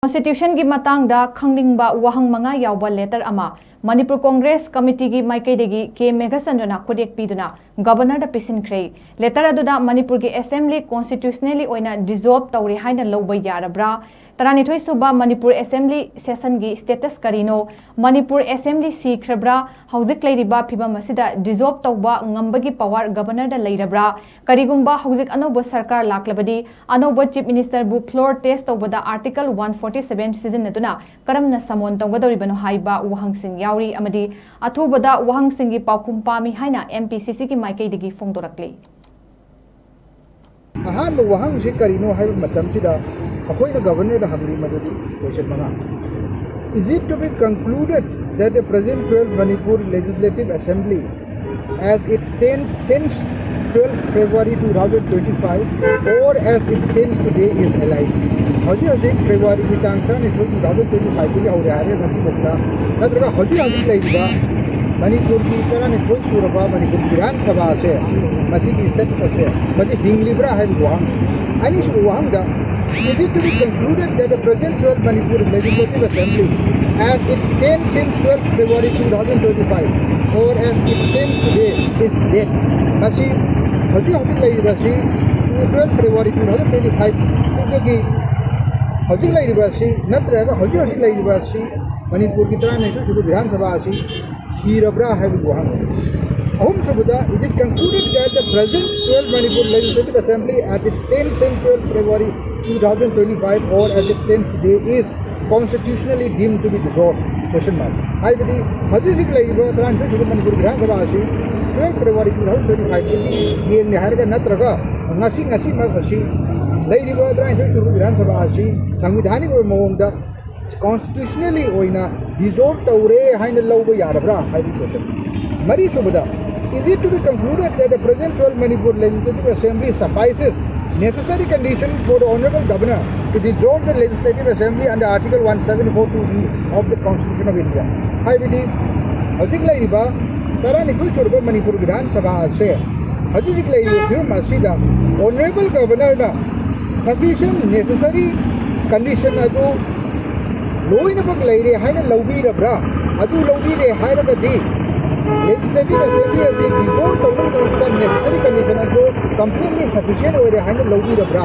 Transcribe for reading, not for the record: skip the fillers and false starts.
Constitution gi Matangda Khangningba Wahang manga Yaoba letter ama Manipur Congress Committee gi MAIKEIDAGI K MEGHACHANDRA KHUTYEK PIDUNA Govenor Da Pisinkhre letter aduda Manipur gi Assembly constitutionally oina dissolve tawri haina lawba yarabra Taranithoi suba Manipur Assembly session gi status karino Manipur Assembly sikhrebra hauzik leiriba phibam asida dissolve tawba ngambagi power governor da leirabra karigumba hauzik anobo sarkar laklabadi anobo chief minister bu floor test tawbada article 147 season aduna karamna samon tawgadoribano haiba wahang sing yauri amadi athubada wahang singi paukhum pami haina MPCC ki MAIKEIDAGI phongdorakle ahan wahang se karino haiba matam sida akoi the governor da hamli madudi question manga. Is it to be concluded that the present 12 Manipur Legislative Assembly as it stands since 12 February 2025 or as it stands today is alive? Haji February ki tangtran 2025 ki aur yaare masi bokta natraga haji laiba Manipur ki taran thoi suraba Manipur Vidhan Sabha se masi ki status se masi hinglibra hai wahang ani shuru wahang da. Is it to be concluded that the present 12 Manipur Legislative Assembly as it stands since 12 February 2025 or as it stands today is dead? Masi haji laibasi 12 February 2025 ki haji laibasi natraga haji laibasi Manipur ki tarah nahi shuru Vidhan Sabha asi hirabra hai wahang is it concluded that the present 12 Manipur Legislative Assembly as it stands since 12 February 2025 or as it stands today is constitutionally deemed to be dissolved? Question mark. I believe Haji Laiba Manipur Vidhan Sabha 12 February 2025 ki Niharaga Natraga Ngasi Masi Laiba Vidhan Sabha Sanvidhani or Monda constitutionally oina dissolved Taure Haina Loba Yarabra. I will question. Mari Subada. Is it to be concluded that the present 12 Manipur Legislative Assembly suffices necessary conditions for the Honorable Governor to dissolve the Legislative Assembly under Article 1742E of the Constitution of India? I believe Hajik Laiba Taranithoi suraba Manipur Vidhan Sabha se Hajik Laiba Masida Honorable Governor na sufficient necessary condition adu loinabak laire haina lawbi rabra adu lawbi re hairabadi Legislative Assembly as a dissolved necessary condition adu completely sufficient or a hand lawbi rabra